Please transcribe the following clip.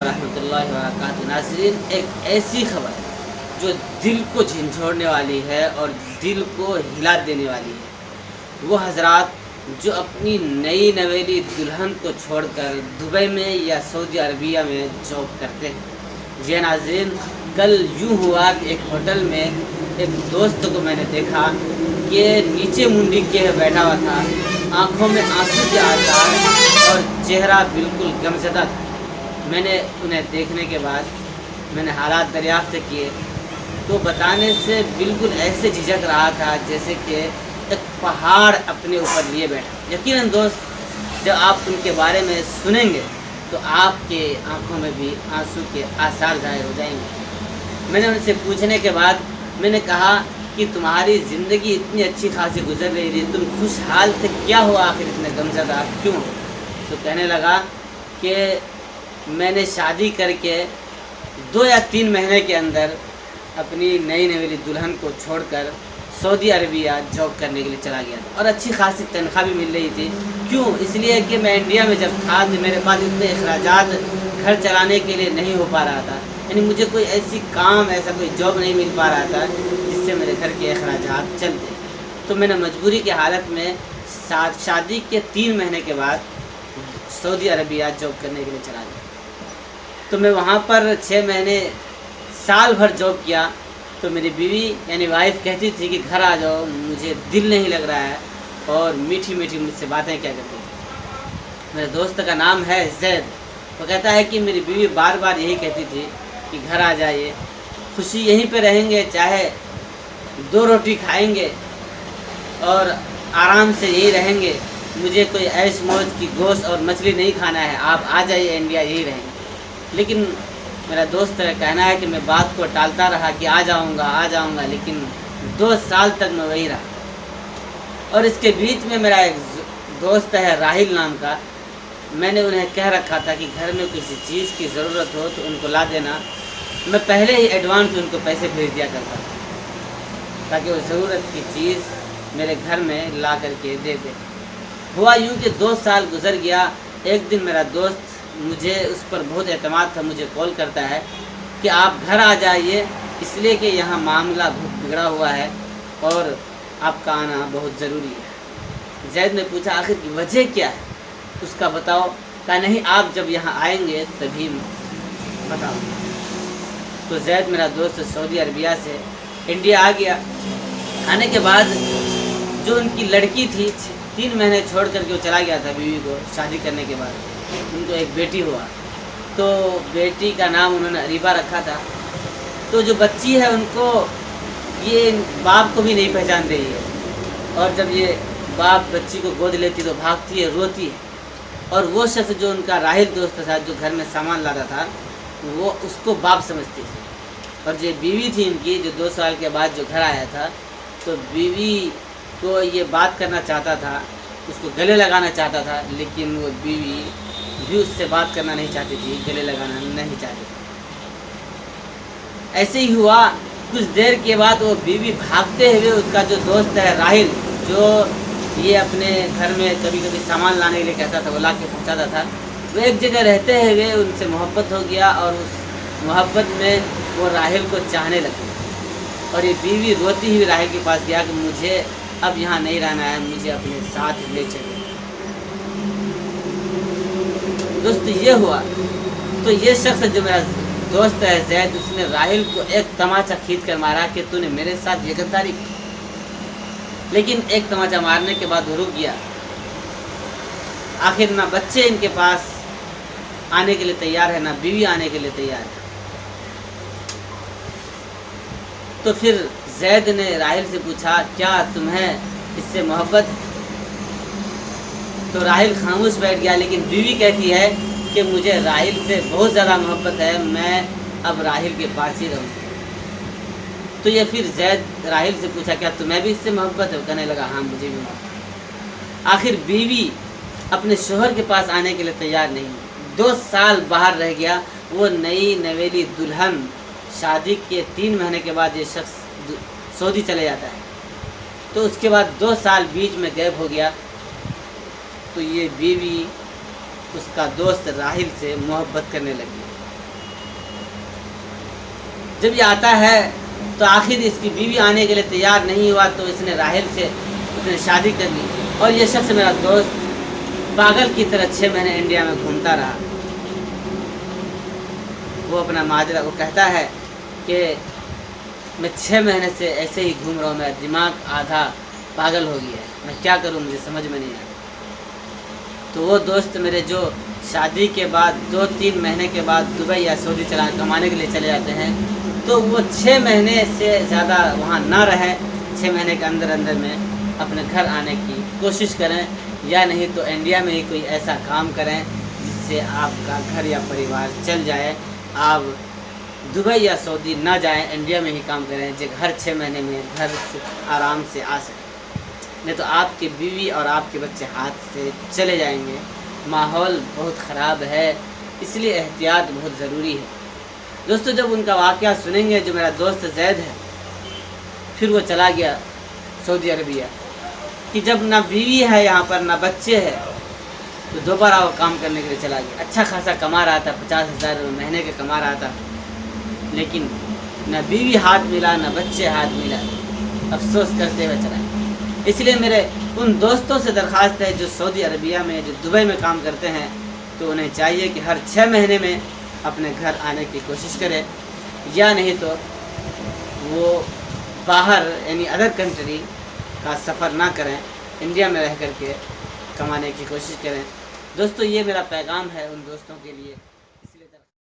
रहमत अल्लाह वबरकातुहू। नाज़रीन, एक ऐसी खबर जो दिल को झंझोड़ने वाली है और दिल को हिला देने वाली है। वो हजरात जो अपनी नई नवेली दुल्हन को छोड़कर दुबई में या सऊदी अरबिया में जॉब करते हैं। जी नाज़रीन, कल यूँ हुआ कि एक होटल में एक दोस्त को मैंने देखा कि नीचे मुंडी के बैठा हुआ था, आँखों में आंसू के आसार और चेहरा बिल्कुल गमज़दा था। मैंने उन्हें देखने के बाद मैंने हालात दरियाफ्त किए तो बताने से बिल्कुल ऐसे झिझक रहा था जैसे कि एक पहाड़ अपने ऊपर लिए बैठा। यकीनन दोस्त, जब आप उनके बारे में सुनेंगे तो आपके आंखों में भी आंसू के आसार ज़ाहिर हो जाएंगे। मैंने उनसे पूछने के बाद मैंने कहा कि तुम्हारी ज़िंदगी इतनी अच्छी खासी गुजर रही थी, तुम खुशहाल थे, क्या हुआ आखिर इतने गमज़दा क्यों? तो कहने लगा कि मैंने शादी करके 2 या 3 महीने के अंदर अपनी नई नवेली दुल्हन को छोड़कर सऊदी अरबिया जॉब करने के लिए चला गया था और अच्छी खासी तनख्वाह भी मिल रही थी। क्यों? इसलिए कि मैं इंडिया में जब था तो मेरे पास इतने अखराजात घर चलाने के लिए नहीं हो पा रहा था, यानी मुझे कोई ऐसा कोई जॉब नहीं मिल पा रहा था जिससे मेरे घर के अखराजात चलते। तो मैंने मजबूरी की हालत में शादी के 3 महीने के बाद सऊदी अरबिया जॉब करने के लिए चला गया। तो मैं वहाँ पर 6 महीने साल भर जॉब किया। तो मेरी बीवी यानी वाइफ कहती थी कि घर आ जाओ, मुझे दिल नहीं लग रहा है, और मीठी मीठी मुझसे बातें क्या करती थी। मेरे दोस्त का नाम है जैद। वो कहता है कि मेरी बीवी बार बार यही कहती थी कि घर आ जाइए, खुशी यहीं पे रहेंगे, चाहे 2 रोटी खाएंगे और आराम से यही रहेंगे, मुझे कोई ऐश मौज की गोश्त और मछली नहीं खाना है, आप आ जाइए इंडिया, यही रहेंगे। लेकिन मेरा दोस्त का कहना है कि मैं बात को टालता रहा कि आ जाऊंगा, लेकिन 2 साल तक मैं वही रहा। और इसके बीच में मेरा एक दोस्त है राहिल नाम का, मैंने उन्हें कह रखा था कि घर में किसी चीज़ की ज़रूरत हो तो उनको ला देना। मैं पहले ही एडवांस उनको पैसे भेज दिया करता ताकि वो ज़रूरत की चीज़ मेरे घर में ला करके दे दे। हुआ यूँ कि 2 साल गुजर गया। एक दिन मेरा दोस्त, मुझे उस पर बहुत एतमाद था, मुझे कॉल करता है कि आप घर आ जाइए, इसलिए कि यहाँ मामला बहुत बिगड़ा हुआ है और आपका आना बहुत ज़रूरी है। जैद ने पूछा आखिर की वजह क्या है, उसका बताओ। कहा नहीं, आप जब यहाँ आएंगे तभी बताओ। तो जैद मेरा दोस्त सऊदी अरबिया से इंडिया आ गया। आने के बाद जो उनकी लड़की थी, 3 महीने छोड़ करके वो चला गया था बीवी को शादी करने के बाद। उनको एक बेटी हुआ, तो बेटी का नाम उन्होंने अरीबा रखा था। तो जो बच्ची है उनको ये बाप को भी नहीं पहचान रही है, और जब ये बाप बच्ची को गोद लेती तो भागती है, रोती है। और वो शख्स जो उनका राहिल दोस्त था, जो घर में सामान लाता था, वो उसको बाप समझती थी। और जो बीवी थी इनकी, जो 2 साल के बाद जो घर आया था, तो बीवी को ये बात करना चाहता था, उसको गले लगाना चाहता था, लेकिन वो बीवी भी उससे बात करना नहीं चाहती थी, गले लगाना नहीं चाहती थी। ऐसे ही हुआ। कुछ देर के बाद वो बीवी भागते हुए, उसका जो दोस्त है राहिल, जो ये अपने घर में कभी कभी सामान लाने के लिए कहता था, वो ला के पहुँचाता था, वो एक जगह रहते हुए उनसे मोहब्बत हो गया और उस मोहब्बत में वो राहिल को चाहने लगी। और ये बीवी रोती हुई राहिल के पास गया कि मुझे अब यहाँ नहीं रहना है, मुझे अपने साथ ले चलिए। दोस्त ये हुआ। तो ये शख्स जो मेरा दोस्त है जैद, उसने राहिल को एक तमाचा खींच कर मारा कि तूने मेरे साथ ये गद्दारी की। लेकिन एक तमाचा मारने के बाद वो रुक गया। आखिर ना बच्चे इनके पास आने के लिए तैयार है, ना बीवी आने के लिए तैयार है। तो फिर जैद ने राहिल से पूछा, क्या तुम्हें इससे मोहब्बत है? तो राहिल खामोश बैठ गया। लेकिन बीवी कहती है कि मुझे राहिल से बहुत ज़्यादा मोहब्बत है, मैं अब राहिल के पास ही रहूँगी। तो ये फिर जैद राहिल से पूछा, क्या तुम्हें भी इससे मोहब्बत है? कहने लगा, हाँ मुझे भी मोहब्बत। आखिर बीवी अपने शोहर के पास आने के लिए तैयार नहीं। 2 साल बाहर रह गया। वो नई नवेली दुल्हन, शादी के 3 महीने के बाद ये शख्स सऊदी चले जाता है। तो उसके बाद 2 साल बीच में गैप हो गया। तो ये बीवी उसका दोस्त राहिल से मोहब्बत करने लगी। جب یہ آتا ہے تو آخر اس کی بیوی آنے کے لیے تیار نہیں ہوا تو اس نے راحل سے شادی کر لی، اور یہ شخص میرا دوست پاگل کی طرح 6 مہینے انڈیا میں گھومتا رہا۔ وہ اپنا ماجرا وہ کہتا ہے کہ میں 6 مہینے سے ایسے ہی گھوم رہا ہوں، میرا دماغ آدھا پاگل ہو گیا ہے، میں کیا کروں، مجھے سمجھ میں نہیں آیا۔ تو وہ دوست میرے جو شادی کے بعد 2-3 مہینے کے بعد دبئی یا سعودی کمانے کے لیے چلے جاتے ہیں، تو وہ 6 مہینے سے زیادہ وہاں نہ رہیں، 6 مہینے کے اندر میں اپنے گھر آنے کی کوشش کریں، یا نہیں تو انڈیا میں ہی کوئی ایسا کام کریں جس سے آپ کا گھر یا پریوار چل جائے۔ آپ دبئی یا سعودی نہ جائیں، انڈیا میں ہی کام کریں، جو ہر 6 مہینے میں گھر سے آرام سے آ سکیں، نہیں تو آپ کی بیوی اور آپ کے بچے ہاتھ سے چلے جائیں گے۔ ماحول بہت خراب ہے، اس لیے احتیاط بہت ضروری ہے۔ دوستو جب ان کا واقعہ سنیں گے، جو میرا دوست زید ہے، پھر وہ چلا گیا سعودی عربیہ، کہ جب نہ بیوی ہے یہاں پر نہ بچے ہیں، تو دوبارہ وہ کام کرنے کے لیے چلا گیا۔ اچھا خاصا کما رہا تھا، 50,000 مہینے کا کما رہا تھا، لیکن نہ بیوی ہاتھ ملا نہ بچے ہاتھ ملا، افسوس کرتے ہوئے چلا گیا۔ اس لیے میرے ان دوستوں سے درخواست ہے جو سعودی عربیہ میں جو دبئی میں کام کرتے ہیں، تو انہیں چاہیے کہ ہر 6 مہینے میں اپنے گھر آنے کی کوشش کرے، یا نہیں تو وہ باہر یعنی ادر کنٹری کا سفر نہ کریں، انڈیا میں رہ کر کے کمانے کی کوشش کریں۔ دوستو یہ میرا پیغام ہے ان دوستوں کے لیے۔